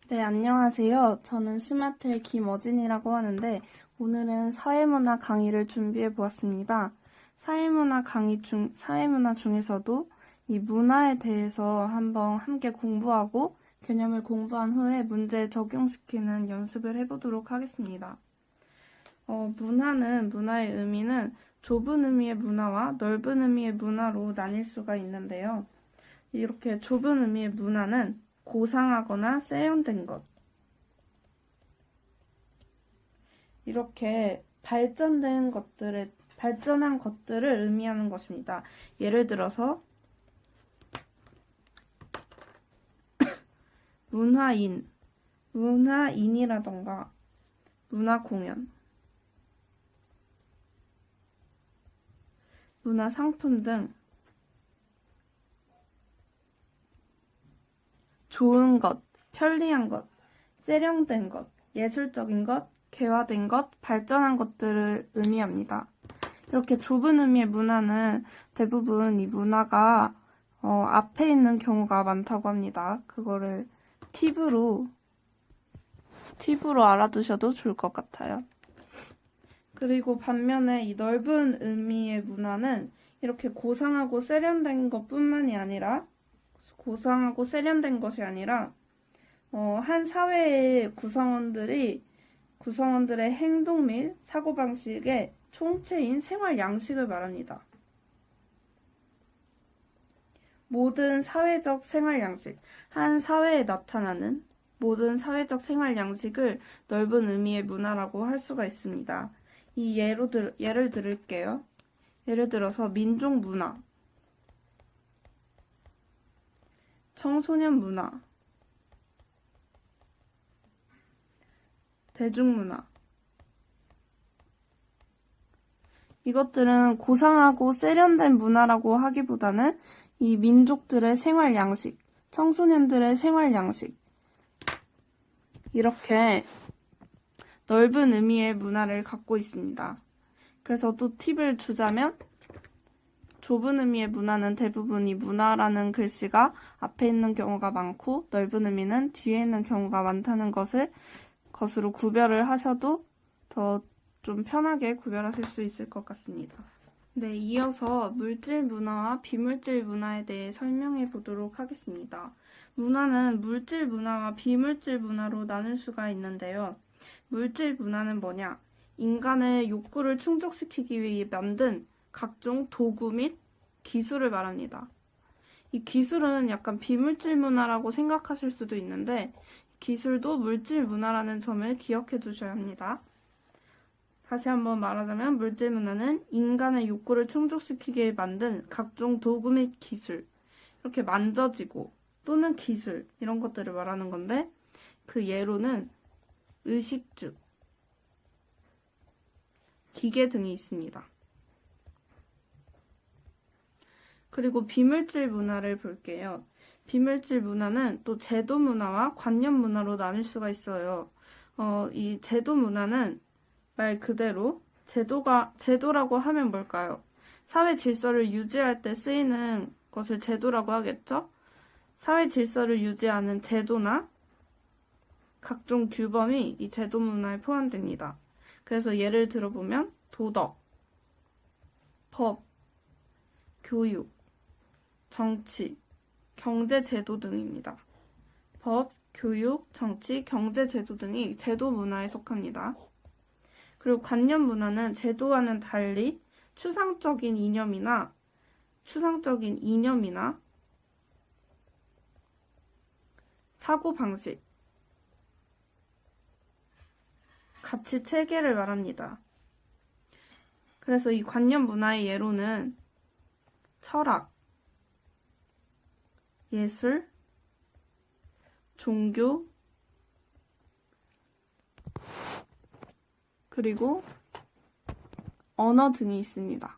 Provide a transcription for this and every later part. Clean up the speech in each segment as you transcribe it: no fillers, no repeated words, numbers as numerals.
네, 안녕하세요. 저는 스마트의 김어진이라고 하는데 오늘은 사회문화 강의를 준비해 보았습니다. 사회문화 중에서도 이 문화에 대해서 한번 함께 공부하고 개념을 공부한 후에 문제에 적용시키는 연습을 해보도록 하겠습니다. 문화의 의미는 좁은 의미의 문화와 넓은 의미의 문화로 나뉠 수가 있는데요. 이렇게 좁은 의미의 문화는 고상하거나 세련된 것, 이렇게 발전한 것들을 의미하는 것입니다. 예를 들어서 문화인이라던가 문화공연, 문화상품 등 좋은 것, 편리한 것, 세련된 것, 예술적인 것, 개화된 것, 발전한 것들을 의미합니다. 이렇게 좁은 의미의 문화는 대부분 이 문화가 앞에 있는 경우가 많다고 합니다. 그거를 팁으로 알아두셔도 좋을 것 같아요. 그리고 반면에 이 넓은 의미의 문화는 이렇게 고상하고 세련된 것이 아니라 한 사회의 구성원들의 행동 및 사고방식의 총체인 생활 양식을 말합니다. 모든 사회적 생활 양식, 한 사회에 나타나는 모든 사회적 생활 양식을 넓은 의미의 문화라고 할 수가 있습니다. 이 예를 들을게요. 예를 들어서 민족 문화, 청소년 문화, 대중문화. 이것들은 고상하고 세련된 문화라고 하기보다는 이 민족들의 생활 양식, 청소년들의 생활 양식, 이렇게 넓은 의미의 문화를 갖고 있습니다. 그래서 또 팁을 주자면 좁은 의미의 문화는 대부분 이 문화라는 글씨가 앞에 있는 경우가 많고 넓은 의미는 뒤에 있는 경우가 많다는 것으로 구별을 하셔도 더 좀 편하게 구별하실 수 있을 것 같습니다. 네, 이어서 물질 문화와 비물질 문화에 대해 설명해 보도록 하겠습니다. 문화는 물질 문화와 비물질 문화로 나눌 수가 있는데요. 물질 문화는 뭐냐? 인간의 욕구를 충족시키기 위해 만든 각종 도구 및 기술을 말합니다. 이 기술은 약간 비물질 문화라고 생각하실 수도 있는데 기술도 물질 문화라는 점을 기억해 두셔야 합니다. 다시 한번 말하자면 물질 문화는 인간의 욕구를 충족시키게 만든 각종 도구 및 기술, 이렇게 만져지고 또는 기술 이런 것들을 말하는 건데 그 예로는 의식주, 기계 등이 있습니다. 그리고 비물질 문화를 볼게요. 비물질 문화는 또 제도 문화와 관념 문화로 나눌 수가 있어요. 이 제도 문화는 말 그대로 제도라고 하면 뭘까요? 사회 질서를 유지할 때 쓰이는 것을 제도라고 하겠죠? 사회 질서를 유지하는 제도나 각종 규범이 이 제도 문화에 포함됩니다. 그래서 예를 들어보면 도덕, 법, 교육, 정치, 경제 제도 등입니다. 법, 교육, 정치, 경제 제도 등이 제도 문화에 속합니다. 그리고 관념 문화는 제도와는 달리 추상적인 이념이나 사고방식, 가치 체계를 말합니다. 그래서 이 관념 문화의 예로는 철학, 예술, 종교, 그리고 언어 등이 있습니다.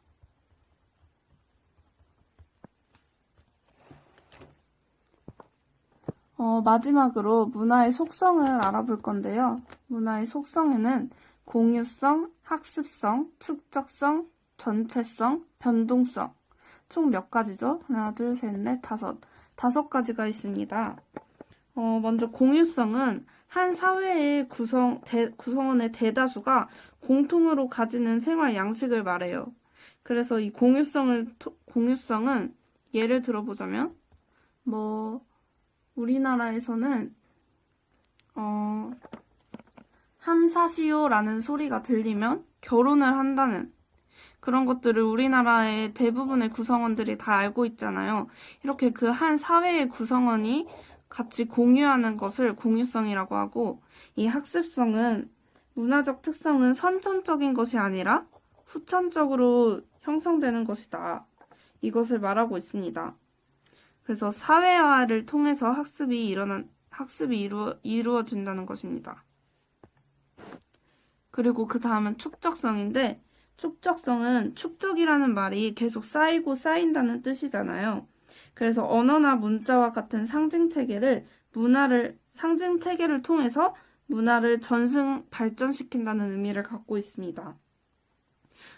마지막으로 문화의 속성을 알아볼 건데요. 문화의 속성에는 공유성, 학습성, 축적성, 전체성, 변동성, 총 몇 가지죠? 하나, 둘, 셋, 넷, 다섯 가지가 있습니다. 먼저 공유성은 한 사회의 구성원의 대다수가 공통으로 가지는 생활 양식을 말해요. 그래서 이 공유성은 예를 들어보자면, 우리나라에서는, 함사시오라는 소리가 들리면 결혼을 한다는 그런 것들을 우리나라의 대부분의 구성원들이 다 알고 있잖아요. 이렇게 그 한 사회의 구성원이 같이 공유하는 것을 공유성이라고 하고, 이 학습성은 문화적 특성은 선천적인 것이 아니라 후천적으로 형성되는 것이다. 이것을 말하고 있습니다. 그래서 사회화를 통해서 학습이 이루어진다는 것입니다. 그리고 그 다음은 축적성인데, 축적성은 축적이라는 말이 계속 쌓이고 쌓인다는 뜻이잖아요. 그래서 언어나 문자와 같은 상징 체계를 통해서 문화를 발전시킨다는 의미를 갖고 있습니다.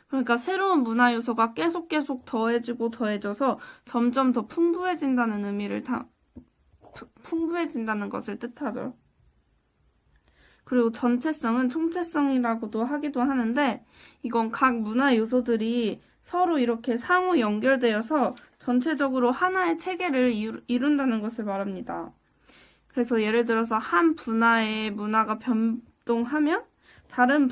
그러니까 새로운 문화 요소가 계속 더해져서 점점 더 풍부해진다는 것을 뜻하죠. 그리고 전체성은 총체성이라고도 하기도 하는데, 이건 각 문화 요소들이 서로 이렇게 상호 연결되어서 전체적으로 하나의 체계를 이룬다는 것을 말합니다. 그래서 예를 들어서 한 분야의 문화가 변동하면 다른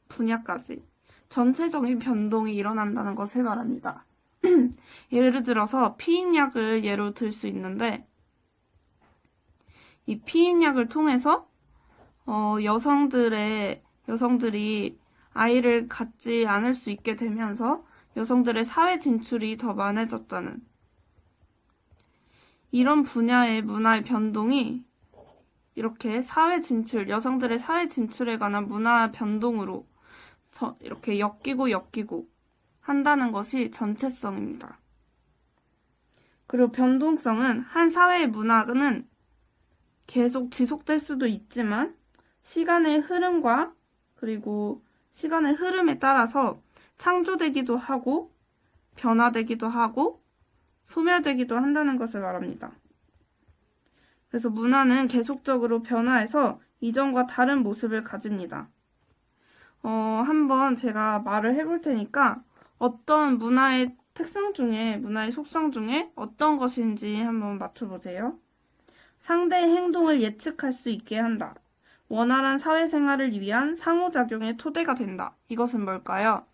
분야까지 전체적인 변동이 일어난다는 것을 말합니다. 예를 들어서 피임약을 예로 들 수 있는데, 이 피임약을 통해서 여성들이 아이를 갖지 않을 수 있게 되면서 여성들의 사회 진출이 더 많아졌다는, 이런 분야의 문화의 변동이 이렇게 여성들의 사회 진출에 관한 문화 변동으로 이렇게 엮이고 한다는 것이 전체성입니다. 그리고 변동성은 한 사회의 문화는 계속 지속될 수도 있지만 시간의 흐름에 따라서 창조되기도 하고 변화되기도 하고 소멸되기도 한다는 것을 말합니다. 그래서 문화는 계속적으로 변화해서 이전과 다른 모습을 가집니다. 한번 제가 말을 해볼 테니까 어떤 문화의 속성 중에 어떤 것인지 한번 맞춰보세요. 상대의 행동을 예측할 수 있게 한다. 원활한 사회생활을 위한 상호작용의 토대가 된다. 이것은 뭘까요?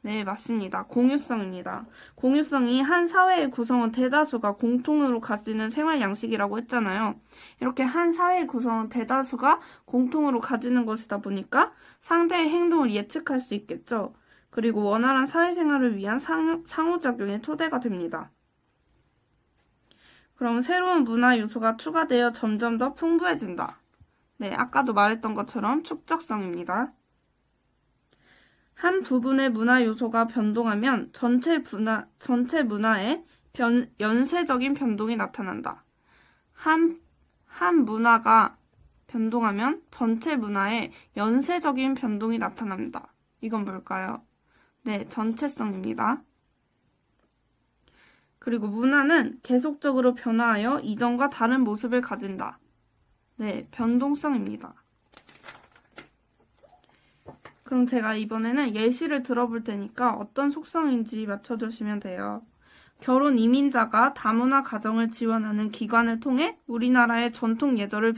네, 맞습니다. 공유성입니다. 공유성이 한 사회의 구성원 대다수가 공통으로 가지는 생활 양식이라고 했잖아요. 이렇게 한 사회의 구성원 대다수가 공통으로 가지는 것이다 보니까 상대의 행동을 예측할 수 있겠죠. 그리고 원활한 사회생활을 위한 상호작용의 토대가 됩니다. 그럼 새로운 문화 요소가 추가되어 점점 더 풍부해진다. 네, 아까도 말했던 것처럼 축적성입니다. 한 부분의 문화 요소가 변동하면 전체 문화에 연쇄적인 변동이 나타난다. 한 문화가 변동하면 전체 문화에 연쇄적인 변동이 나타납니다. 이건 뭘까요? 네, 전체성입니다. 그리고 문화는 계속적으로 변화하여 이전과 다른 모습을 가진다. 네, 변동성입니다. 그럼 제가 이번에는 예시를 들어볼 테니까 어떤 속성인지 맞춰주시면 돼요. 결혼 이민자가 다문화 가정을 지원하는 기관을 통해 우리나라의 전통 예절을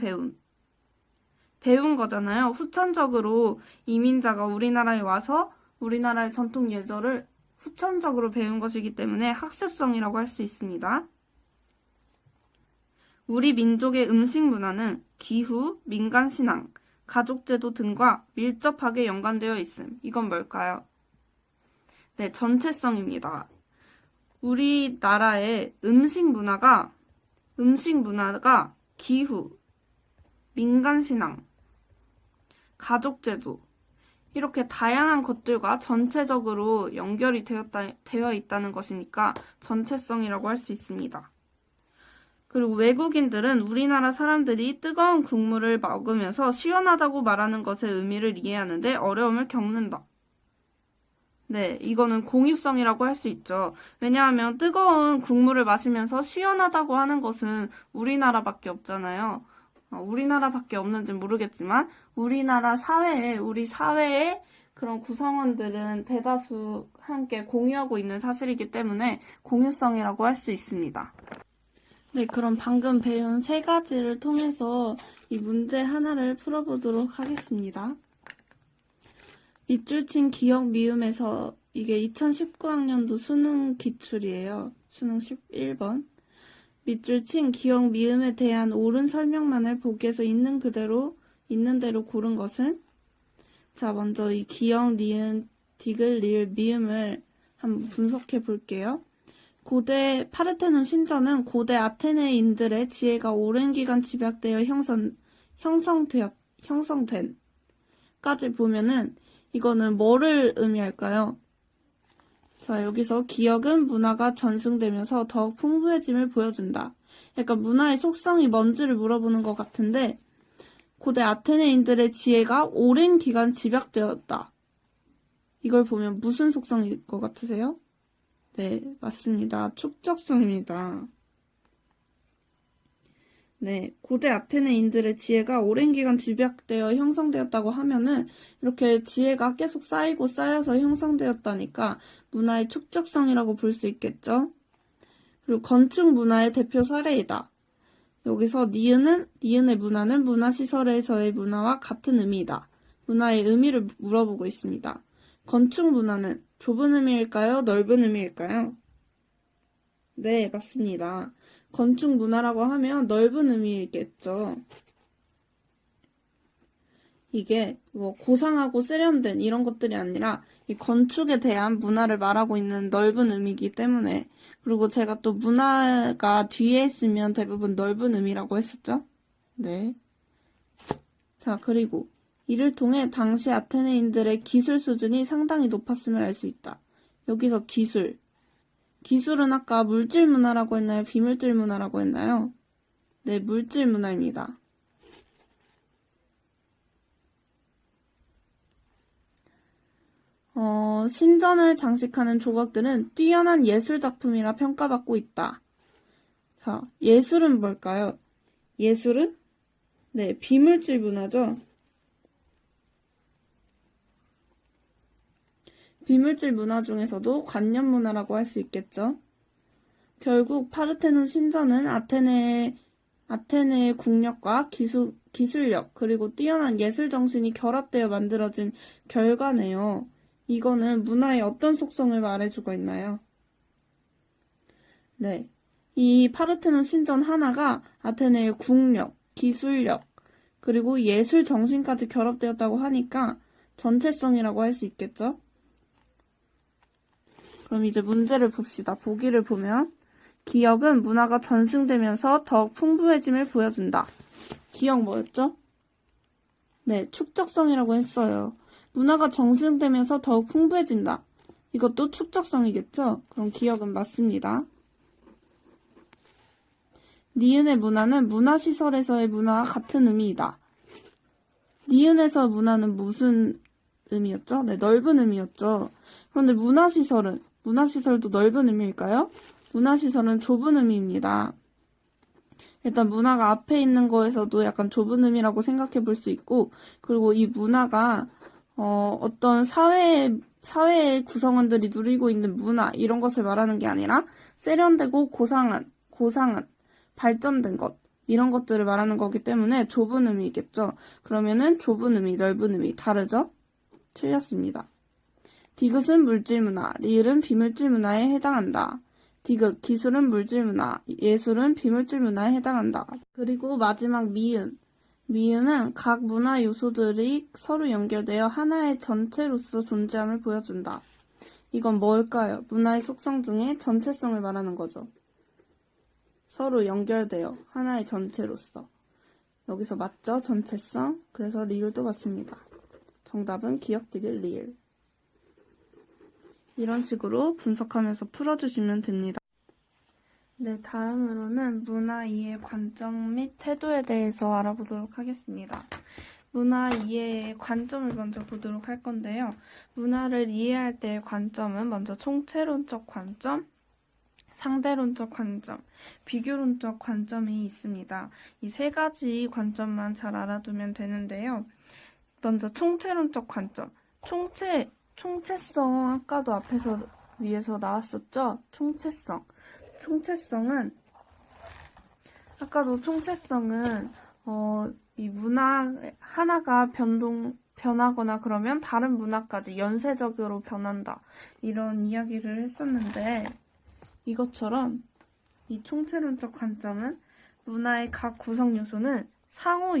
배운 거잖아요. 후천적으로 이민자가 우리나라에 와서 우리나라의 전통 예절을 후천적으로 배운 것이기 때문에 학습성이라고 할 수 있습니다. 우리 민족의 음식 문화는 기후, 민간신앙, 가족제도 등과 밀접하게 연관되어 있음. 이건 뭘까요? 네, 전체성입니다. 우리나라의 음식 문화가 기후, 민간신앙, 가족제도, 이렇게 다양한 것들과 전체적으로 연결이 되어 있다는 것이니까 전체성이라고 할 수 있습니다. 그리고 외국인들은 우리나라 사람들이 뜨거운 국물을 먹으면서 시원하다고 말하는 것의 의미를 이해하는데 어려움을 겪는다. 네, 이거는 공유성이라고 할 수 있죠. 왜냐하면 뜨거운 국물을 마시면서 시원하다고 하는 것은 우리나라밖에 없잖아요. 우리나라밖에 없는지는 모르겠지만 우리 사회의 그런 구성원들은 대다수 함께 공유하고 있는 사실이기 때문에 공유성이라고 할 수 있습니다. 네, 그럼 방금 배운 세 가지를 통해서 이 문제 하나를 풀어보도록 하겠습니다. 밑줄 친 기억 미음에서 이게 2019학년도 수능 기출이에요. 수능 11번. 밑줄 친 기억 미음에 대한 옳은 설명만을 보기에서 있는 대로 고른 것은? 자, 먼저 이 기억, 니은, 디귿, 리을, 미음을 한번 분석해 볼게요. 고대 파르테논 신전은 고대 아테네인들의 지혜가 오랜 기간 집약되어 형성된 까지 보면은 이거는 뭐를 의미할까요? 자, 여기서 기억은 문화가 전승되면서 더욱 풍부해짐을 보여준다. 약간 문화의 속성이 뭔지를 물어보는 것 같은데 고대 아테네인들의 지혜가 오랜 기간 집약되었다. 이걸 보면 무슨 속성일 것 같으세요? 네, 맞습니다. 축적성입니다. 네, 고대 아테네인들의 지혜가 오랜 기간 집약되어 형성되었다고 하면은 이렇게 지혜가 계속 쌓이고 쌓여서 형성되었다니까 문화의 축적성이라고 볼 수 있겠죠? 그리고 건축 문화의 대표 사례이다. 여기서 니은의 문화는 문화시설에서의 문화와 같은 의미이다. 문화의 의미를 물어보고 있습니다. 건축 문화는 좁은 의미일까요? 넓은 의미일까요? 네, 맞습니다. 건축 문화라고 하면 넓은 의미겠죠. 이게 뭐 고상하고 세련된 이런 것들이 아니라 이 건축에 대한 문화를 말하고 있는 넓은 의미이기 때문에 그리고 제가 또 문화가 뒤에 있으면 대부분 넓은 의미라고 했었죠. 네. 자, 그리고 이를 통해 당시 아테네인들의 기술 수준이 상당히 높았음을 알 수 있다. 여기서 기술은 아까 물질 문화라고 했나요? 비물질 문화라고 했나요? 네, 물질 문화입니다. 신전을 장식하는 조각들은 뛰어난 예술 작품이라 평가받고 있다. 자, 예술은 뭘까요? 예술은? 네, 비물질 문화죠. 비물질 문화 중에서도 관념 문화라고 할 수 있겠죠. 결국 파르테논 신전은 아테네의 국력과 기술력 그리고 뛰어난 예술 정신이 결합되어 만들어진 결과네요. 이거는 문화의 어떤 속성을 말해주고 있나요? 네. 이 파르테논 신전 하나가 아테네의 국력, 기술력, 그리고 예술 정신까지 결합되었다고 하니까 전체성이라고 할 수 있겠죠? 그럼 이제 문제를 봅시다. 보기를 보면 기억은 문화가 전승되면서 더욱 풍부해짐을 보여준다. 기억 뭐였죠? 네, 축적성이라고 했어요. 문화가 정승되면서 더욱 풍부해진다. 이것도 축적성이겠죠? 그럼 기억은 맞습니다. 니은의 문화는 문화시설에서의 문화와 같은 의미이다. 니은에서 문화는 무슨 의미였죠? 네, 넓은 의미였죠. 그런데 문화시설도 넓은 의미일까요? 문화시설은 좁은 의미입니다. 일단 문화가 앞에 있는 거에서도 약간 좁은 의미라고 생각해 볼 수 있고, 그리고 이 문화가 어떤 사회의 구성원들이 누리고 있는 문화 이런 것을 말하는 게 아니라 세련되고 고상한 발전된 것 이런 것들을 말하는 거기 때문에 좁은 의미겠죠. 그러면은 좁은 의미, 넓은 의미 다르죠? 틀렸습니다. 디귿은 물질 문화, 리을은 비물질 문화에 해당한다. 디귿, 기술은 물질 문화, 예술은 비물질 문화에 해당한다. 그리고 마지막 미음은 각 문화 요소들이 서로 연결되어 하나의 전체로서 존재함을 보여준다. 이건 뭘까요? 문화의 속성 중에 전체성을 말하는 거죠. 서로 연결되어 하나의 전체로서. 여기서 맞죠? 전체성. 그래서 리을도 맞습니다. 정답은 기억, 디귿, 리을. 이런 식으로 분석하면서 풀어주시면 됩니다. 네, 다음으로는 문화 이해 관점 및 태도에 대해서 알아보도록 하겠습니다. 문화 이해의 관점을 먼저 보도록 할 건데요. 문화를 이해할 때의 관점은 먼저 총체론적 관점, 상대론적 관점, 비교론적 관점이 있습니다. 이 세 가지 관점만 잘 알아두면 되는데요. 먼저 총체론적 관점. 총체성 아까도 위에서 나왔었죠? 총체성은 아까도 총체성은 이 문화 하나가 변하거나 그러면 다른 문화까지 연쇄적으로 변한다. 이런 이야기를 했었는데 이것처럼 이 총체론적 관점은 문화의 각 구성 요소는 상호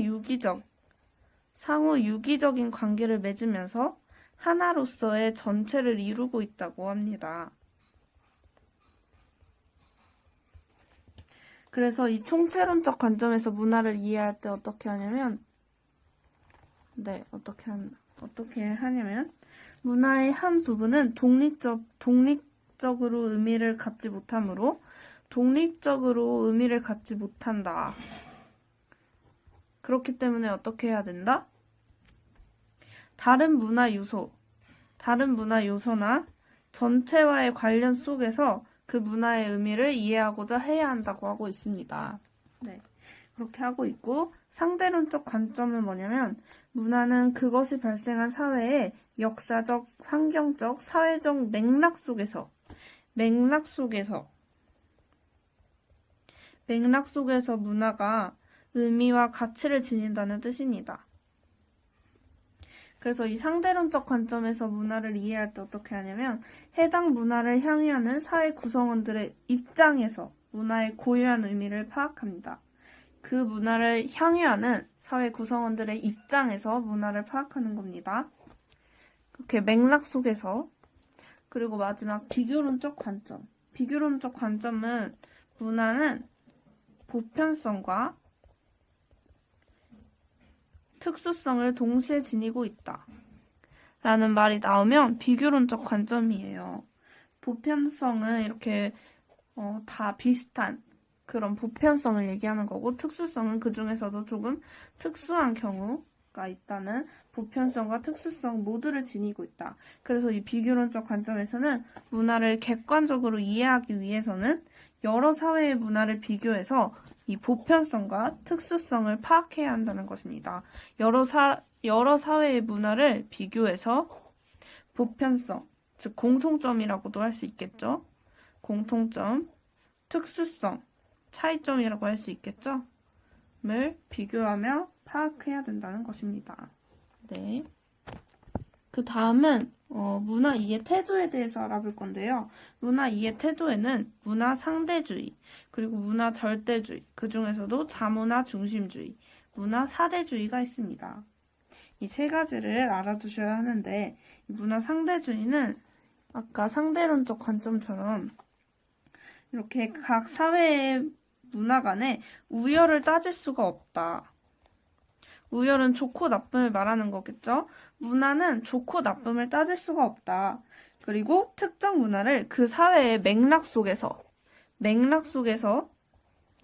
유기적인 관계를 맺으면서 하나로서의 전체를 이루고 있다고 합니다. 그래서 이 총체론적 관점에서 문화를 이해할 때 어떻게 하냐면 문화의 한 부분은 독립적으로 의미를 갖지 못하므로 독립적으로 의미를 갖지 못한다. 그렇기 때문에 어떻게 해야 된다? 다른 문화 요소나 전체와의 관련 속에서 그 문화의 의미를 이해하고자 해야 한다고 하고 있습니다. 네, 그렇게 하고 있고 상대론적 관점은 뭐냐면 문화는 그것이 발생한 사회의 역사적, 환경적, 사회적 맥락 속에서 문화가 의미와 가치를 지닌다는 뜻입니다. 그래서 이 상대론적 관점에서 문화를 이해할 때 어떻게 하냐면 해당 문화를 향유하는 사회 구성원들의 입장에서 문화의 고유한 의미를 파악합니다. 그 문화를 향유하는 사회 구성원들의 입장에서 문화를 파악하는 겁니다. 그렇게 맥락 속에서. 그리고 마지막 비교론적 관점. 비교론적 관점은 문화는 보편성과 특수성을 동시에 지니고 있다. 라는 말이 나오면 비교론적 관점이에요. 보편성은 이렇게 다 비슷한 그런 보편성을 얘기하는 거고 특수성은 그 중에서도 조금 특수한 경우가 있다는 보편성과 특수성 모두를 지니고 있다. 그래서 이 비교론적 관점에서는 문화를 객관적으로 이해하기 위해서는 여러 사회의 문화를 비교해서 이 보편성과 특수성을 파악해야 한다는 것입니다. 여러 사회의 문화를 비교해서 보편성, 즉 공통점이라고도 할 수 있겠죠. 공통점, 특수성, 차이점이라고 할 수 있겠죠. 를 비교하며 파악해야 된다는 것입니다. 네. 그 다음은 문화 이해 태도에 대해서 알아볼 건데요. 문화 이해 태도에는 문화 상대주의, 그리고 문화 절대주의, 그 중에서도 자문화 중심주의, 문화 사대주의가 있습니다. 이 세 가지를 알아두셔야 하는데 문화 상대주의는 아까 상대론적 관점처럼 이렇게 각 사회의 문화 간에 우열을 따질 수가 없다. 우열은 좋고 나쁨을 말하는 거겠죠? 문화는 좋고 나쁨을 따질 수가 없다. 그리고 특정 문화를 그 사회의 맥락 속에서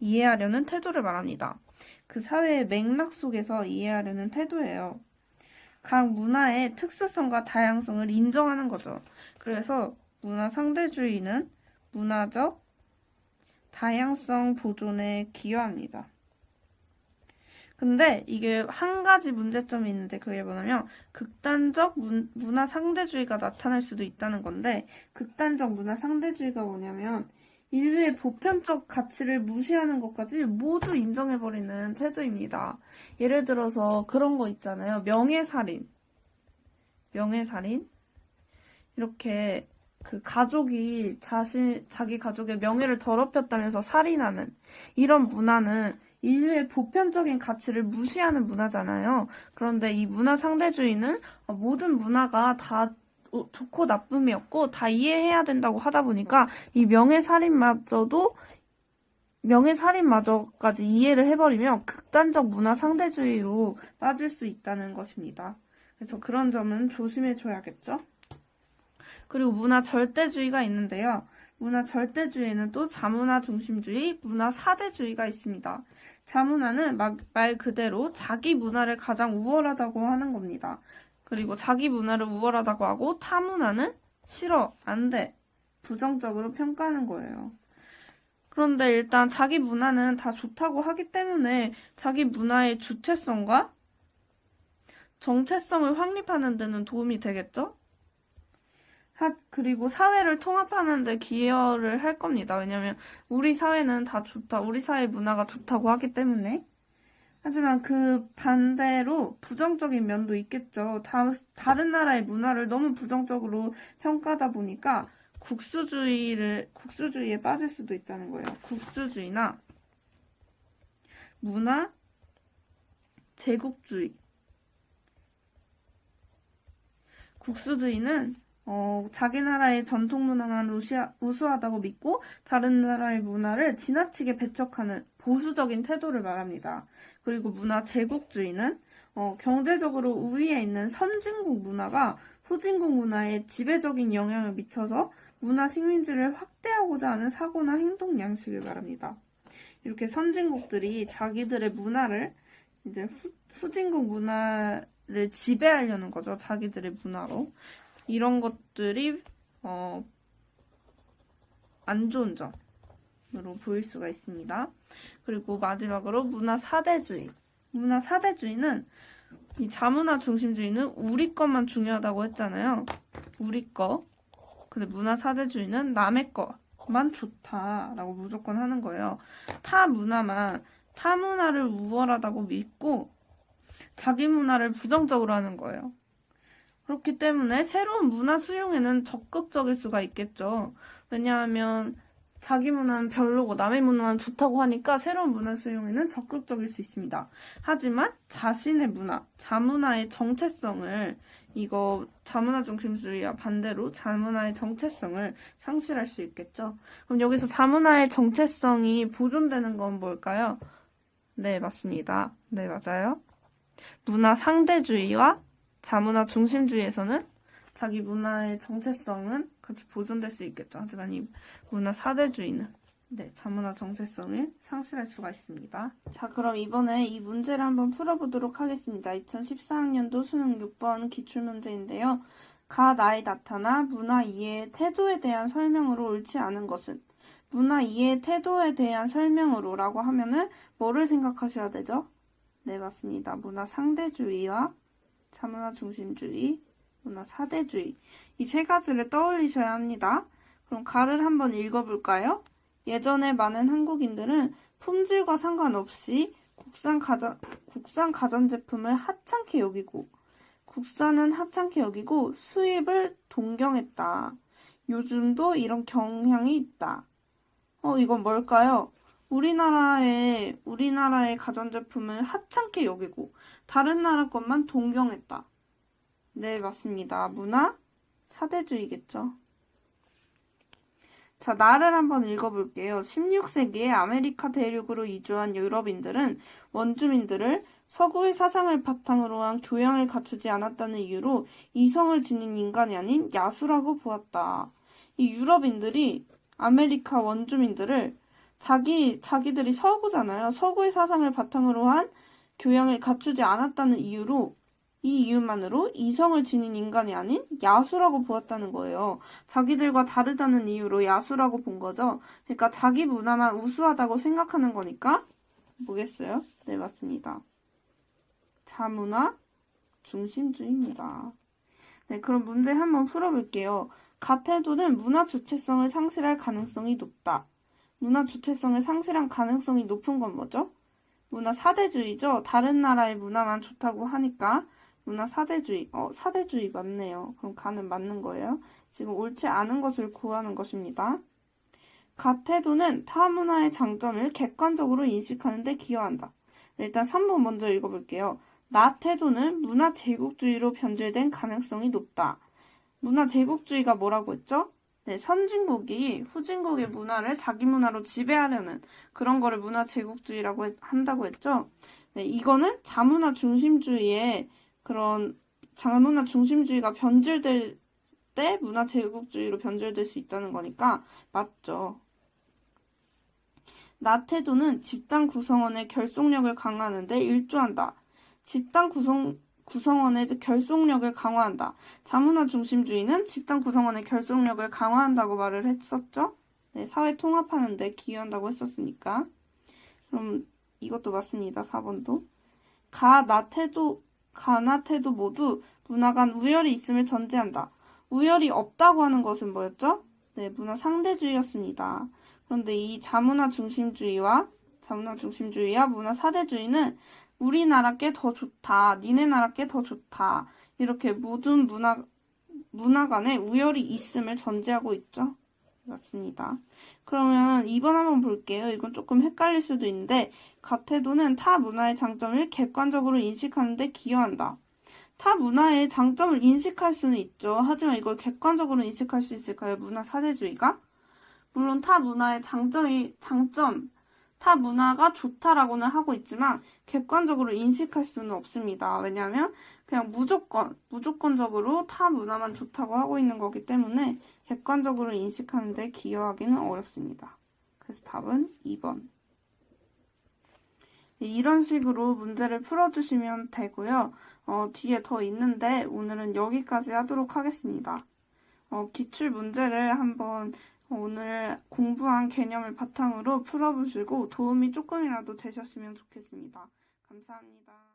이해하려는 태도를 말합니다. 그 사회의 맥락 속에서 이해하려는 태도예요. 각 문화의 특수성과 다양성을 인정하는 거죠. 그래서 문화 상대주의는 문화적 다양성 보존에 기여합니다. 근데 이게 한 가지 문제점이 있는데 그게 뭐냐면 극단적 문화 상대주의가 나타날 수도 있다는 건데 극단적 문화 상대주의가 뭐냐면 인류의 보편적 가치를 무시하는 것까지 모두 인정해버리는 태도입니다. 예를 들어서 그런 거 있잖아요. 명예살인. 이렇게 그 가족이 자기 가족의 명예를 더럽혔다면서 살인하는 이런 문화는 인류의 보편적인 가치를 무시하는 문화잖아요. 그런데 이 문화 상대주의는 모든 문화가 다 좋고 나쁨이 없고 다 이해해야 된다고 하다 보니까 이 명예살인마저까지 이해를 해버리면 극단적 문화 상대주의로 빠질 수 있다는 것입니다. 그래서 그런 점은 조심해줘야겠죠. 그리고 문화 절대주의가 있는데요. 문화 절대주의는 또 자문화 중심주의, 문화 사대주의가 있습니다. 자문화는 말 그대로 자기 문화를 가장 우월하다고 하는 겁니다. 그리고 자기 문화를 우월하다고 하고 타문화는 싫어, 안 돼, 부정적으로 평가하는 거예요. 그런데 일단 자기 문화는 다 좋다고 하기 때문에 자기 문화의 주체성과 정체성을 확립하는 데는 도움이 되겠죠? 그리고 사회를 통합하는 데 기여를 할 겁니다. 왜냐면 우리 사회는 다 좋다, 우리 사회 문화가 좋다고 하기 때문에. 하지만 그 반대로 부정적인 면도 있겠죠. 다른 나라의 문화를 너무 부정적으로 평가하다 보니까 국수주의에 빠질 수도 있다는 거예요. 국수주의나 문화 제국주의. 국수주의는 자기 나라의 전통 문화만 우수하다고 믿고 다른 나라의 문화를 지나치게 배척하는 보수적인 태도를 말합니다. 그리고 문화 제국주의는 경제적으로 우위에 있는 선진국 문화가 후진국 문화에 지배적인 영향을 미쳐서 문화 식민지를 확대하고자 하는 사고나 행동 양식을 말합니다. 이렇게 선진국들이 자기들의 문화를 이제 후진국 문화를 지배하려는 거죠. 자기들의 문화로. 이런 것들이 안 좋은 점으로 보일 수가 있습니다. 그리고 마지막으로 문화 사대주의. 문화 사대주의는 이 자문화 중심주의는 우리 것만 중요하다고 했잖아요. 우리 거. 근데 문화 사대주의는 남의 것만 좋다라고 무조건 하는 거예요. 타 문화를 우월하다고 믿고 자기 문화를 부정적으로 하는 거예요. 그렇기 때문에 새로운 문화 수용에는 적극적일 수가 있겠죠. 왜냐하면 자기 문화는 별로고 남의 문화는 좋다고 하니까 새로운 문화 수용에는 적극적일 수 있습니다. 하지만 자신의 문화, 자문화의 정체성을 자문화 중심주의와 반대로 자문화의 정체성을 상실할 수 있겠죠. 그럼 여기서 자문화의 정체성이 보존되는 건 뭘까요? 네, 맞습니다. 네, 맞아요. 문화 상대주의와 자문화 중심주의에서는 자기 문화의 정체성은 같이 보존될 수 있겠죠. 하지만 이 문화 사대주의는 자문화 정체성을 상실할 수가 있습니다. 자, 그럼 이번에 이 문제를 한번 풀어보도록 하겠습니다. 2014학년도 수능 6번 기출문제인데요. 나에 나타나 문화 이해의 태도에 대한 설명으로 옳지 않은 것은? 문화 이해의 태도에 대한 설명으로 라고 하면은 뭐를 생각하셔야 되죠? 네, 맞습니다. 문화 상대주의와 자문화 중심주의, 문화 사대주의. 이 세 가지를 떠올리셔야 합니다. 그럼 가를 한번 읽어볼까요? 예전에 많은 한국인들은 품질과 상관없이 국산 가전제품을 국산은 하찮게 여기고 수입을 동경했다. 요즘도 이런 경향이 있다. 이건 뭘까요? 우리나라의 가전제품을 하찮게 여기고 다른 나라 것만 동경했다. 네, 맞습니다. 문화 사대주의겠죠. 자, 나를 한번 읽어볼게요. 16세기에 아메리카 대륙으로 이주한 유럽인들은 원주민들을 서구의 사상을 바탕으로 한 교양을 갖추지 않았다는 이유로 이성을 지닌 인간이 아닌 야수라고 보았다. 이 유럽인들이 아메리카 원주민들을 자기들이 서구잖아요. 서구의 사상을 바탕으로 한 교양을 갖추지 않았다는 이 이유만으로 이성을 지닌 인간이 아닌 야수라고 보았다는 거예요. 자기들과 다르다는 이유로 야수라고 본 거죠. 그러니까 자기 문화만 우수하다고 생각하는 거니까 뭐겠어요? 네, 맞습니다. 자문화 중심주의입니다. 네, 그럼 문제 한번 풀어볼게요. 가태도는 문화 주체성을 상실할 가능성이 높다. 문화 주체성을 상실한 가능성이 높은 건 뭐죠? 문화 사대주의죠. 다른 나라의 문화만 좋다고 하니까 문화 사대주의. 사대주의 맞네요. 그럼 가는 맞는 거예요. 지금 옳지 않은 것을 구하는 것입니다. 가태도는 타 문화의 장점을 객관적으로 인식하는 데 기여한다. 일단 3번 먼저 읽어볼게요. 나 태도는 문화 제국주의로 변질된 가능성이 높다. 문화 제국주의가 뭐라고 했죠? 네, 선진국이 후진국의 문화를 자기 문화로 지배하려는 그런 거를 문화 제국주의라고 한다고 했죠? 네, 이거는 자문화 중심주의가 변질될 때 문화 제국주의로 변질될 수 있다는 거니까 맞죠. 나 태도는 집단 구성원의 결속력을 강화하는 데 일조한다. 집단 구성원의 결속력을 강화한다. 자문화 중심주의는 집단 구성원의 결속력을 강화한다고 말을 했었죠? 네, 사회 통합하는 데 기여한다고 했었으니까. 그럼 이것도 맞습니다. 4번도. 가나 태도 모두 문화 간 우열이 있음을 전제한다. 우열이 없다고 하는 것은 뭐였죠? 네, 문화 상대주의였습니다. 그런데 이 자문화 중심주의와 문화 사대주의는 우리나라 게 더 좋다, 니네 나라 게 더 좋다, 이렇게 모든 문화 간에 우열이 있음을 전제하고 있죠. 맞습니다. 그러면 2번 한번 볼게요. 이건 조금 헷갈릴 수도 있는데, 가태도는 타 문화의 장점을 객관적으로 인식하는 데 기여한다. 타 문화의 장점을 인식할 수는 있죠. 하지만 이걸 객관적으로 인식할 수 있을까요? 문화 사대주의가? 물론 타 문화의 타 문화가 좋다라고는 하고 있지만 객관적으로 인식할 수는 없습니다. 왜냐하면 그냥 무조건적으로 타 문화만 좋다고 하고 있는 거기 때문에 객관적으로 인식하는 데 기여하기는 어렵습니다. 그래서 답은 2번. 이런 식으로 문제를 풀어주시면 되고요. 뒤에 더 있는데 오늘은 여기까지 하도록 하겠습니다. 기출 문제를 한번 오늘 공부한 개념을 바탕으로 풀어보시고 도움이 조금이라도 되셨으면 좋겠습니다. 감사합니다.